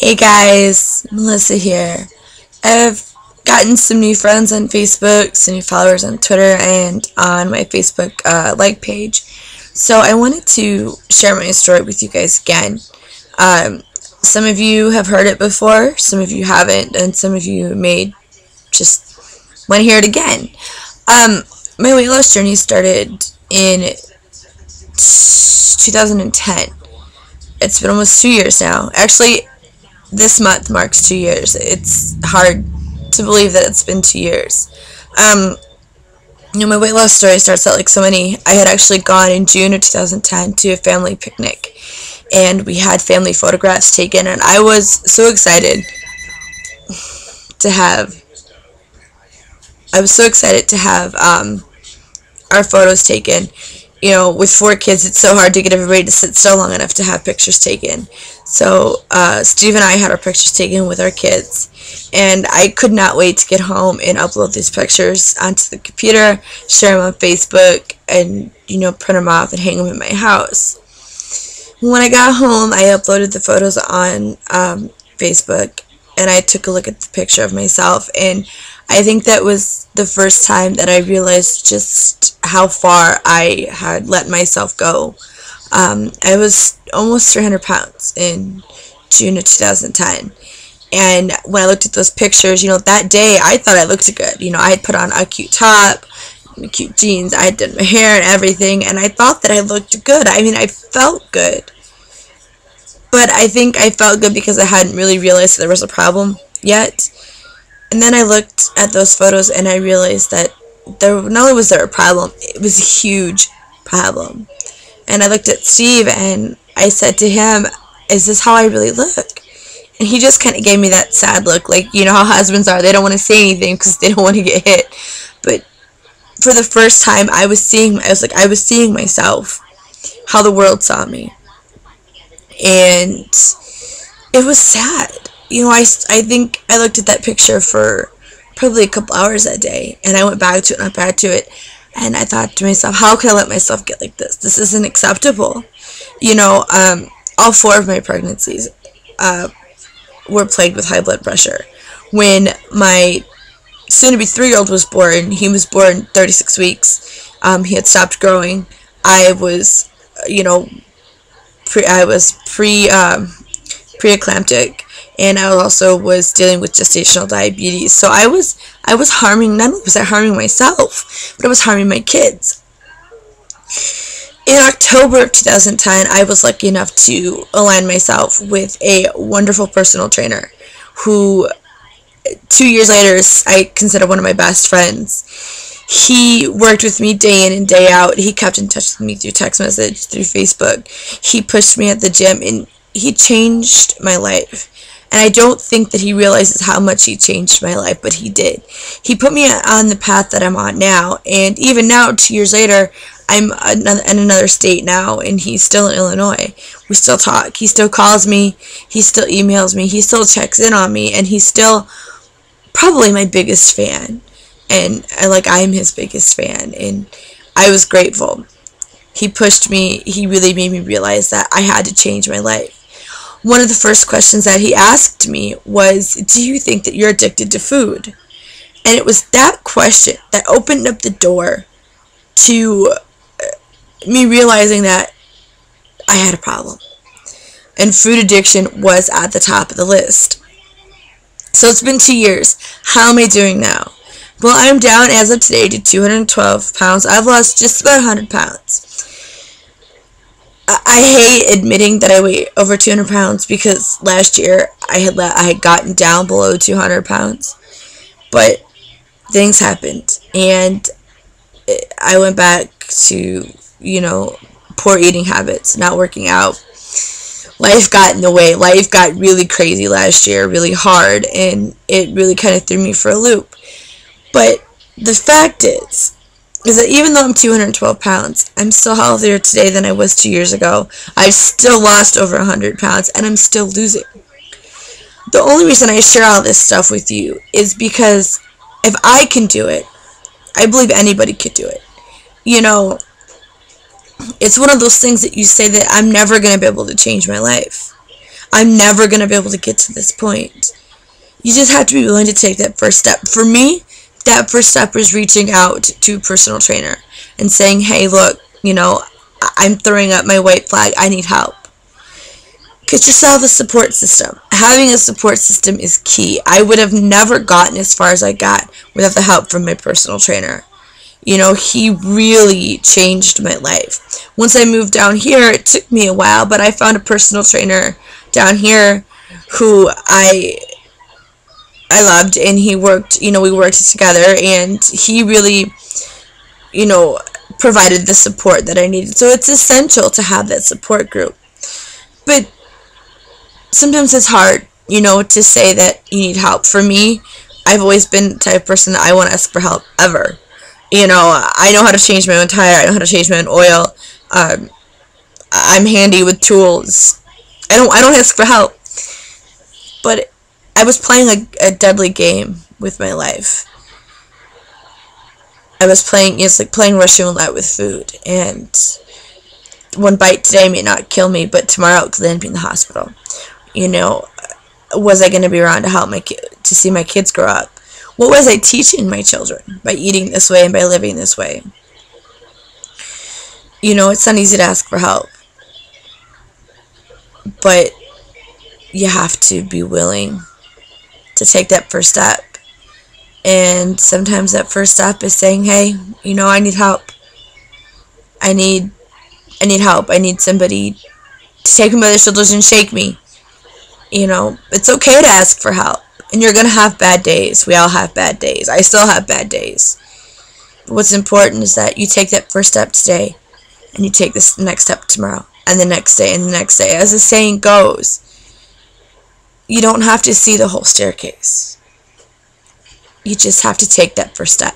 Hey guys, Melissa here. I've gotten some new friends on Facebook, some new followers on Twitter, and on my Facebook like page. So I wanted to share my story with you guys again. Some of you have heard it before, some of you haven't, and some of you may just want to hear it again. My weight loss journey started in 2010. It's been almost 2 years now. Actually, this month marks 2 years. It's hard to believe that it's been 2 years. My weight loss story starts out like so many. I had actually gone in June of 2010 to a family picnic, and we had family photographs taken, and I was so excited to have our photos taken. With 4 kids, it's so hard to get everybody to sit still long enough to have pictures taken. So Steve and I had our pictures taken with our kids, and I could not wait to get home and upload these pictures onto the computer, share them on Facebook, and print them off and hang them in my house. When I got home, I uploaded the photos on Facebook, and I took a look at the picture of myself, and I think that was the first time that I realized just how far I had let myself go. I was almost 300 pounds in June of 2010. And when I looked at those pictures, that day I thought I looked good. I had put on a cute top, cute jeans, I had done my hair and everything, and I thought that I looked good. I felt good. But I think I felt good because I hadn't really realized that there was a problem yet. And then I looked at those photos and I realized that not only was there a problem, it was a huge problem. And I looked at Steve and I said to him, "Is this how I really look?" And he just kind of gave me that sad look, like, how husbands are. They don't want to say anything because they don't want to get hit. But for the first time, I was seeing myself, how the world saw me. And it was sad. I think I looked at that picture for probably a couple hours that day, and I went back to it, and I thought to myself, how could I let myself get like this? This isn't acceptable. All 4 of my pregnancies were plagued with high blood pressure. When my soon-to-be 3-year-old was born, he was born 36 weeks. He had stopped growing. I was, pre-eclamptic. And I also was dealing with gestational diabetes. So I was harming, not only was I harming myself, but I was harming my kids. In October of 2010, I was lucky enough to align myself with a wonderful personal trainer who 2 years later I consider one of my best friends. He worked with me day in and day out. He kept in touch with me through text message, through Facebook. He pushed me at the gym, and he changed my life. And I don't think that he realizes how much he changed my life, but he did. He put me on the path that I'm on now, and even now, 2 years later, I'm in another state now, and he's still in Illinois. We still talk. He still calls me. He still emails me. He still checks in on me, and he's still probably my biggest fan. And I'm his biggest fan, and I was grateful. He pushed me. He really made me realize that I had to change my life. One of the first questions that he asked me was, "Do you think that you're addicted to food?" And it was that question that opened up the door to me realizing that I had a problem. And food addiction was at the top of the list. So it's been 2 years. How am I doing now? Well, I'm down as of today to 212 pounds. I've lost just about 100 pounds. I hate admitting that I weigh over 200 pounds because last year I had gotten down below 200 pounds. But things happened, and I went back to, poor eating habits, not working out. Life got in the way. Life got really crazy last year, really hard, and it really kind of threw me for a loop. But the fact is that even though I'm 212 pounds, I'm still healthier today than I was 2 years ago. I've still lost over 100 pounds, and I'm still losing. The only reason I share all this stuff with you is because if I can do it, I believe anybody could do it. It's one of those things that you say that I'm never going to be able to change my life. I'm never going to be able to get to this point. You just have to be willing to take that first step. For me, that first step was reaching out to a personal trainer and saying, hey, look, I'm throwing up my white flag. I need help. Because you still have a support system. Having a support system is key. I would have never gotten as far as I got without the help from my personal trainer. He really changed my life. Once I moved down here, it took me a while, but I found a personal trainer down here who I loved, and he worked, we worked together, and he really, provided the support that I needed. So it's essential to have that support group. But sometimes it's hard, to say that you need help. For me, I've always been the type of person that I won't ask for help ever. I know how to change my own tire. I know how to change my own oil. I'm handy with tools. I don't ask for help. But I was playing a deadly game with my life. I was playing, it's like playing Russian roulette with food. And one bite today may not kill me, but tomorrow it could land me in the hospital. Was I going to be around to help to see my kids grow up? What was I teaching my children by eating this way and by living this way? It's not easy to ask for help. But you have to be willing to take that first step. And sometimes that first step is saying, hey, I need help. I need help. I need somebody to take me by the shoulders and shake me. It's okay to ask for help. And you're going to have bad days. We all have bad days. I still have bad days. But what's important is that you take that first step today, and you take this next step tomorrow, and the next day, and the next day. As the saying goes, you don't have to see the whole staircase. You just have to take that first step.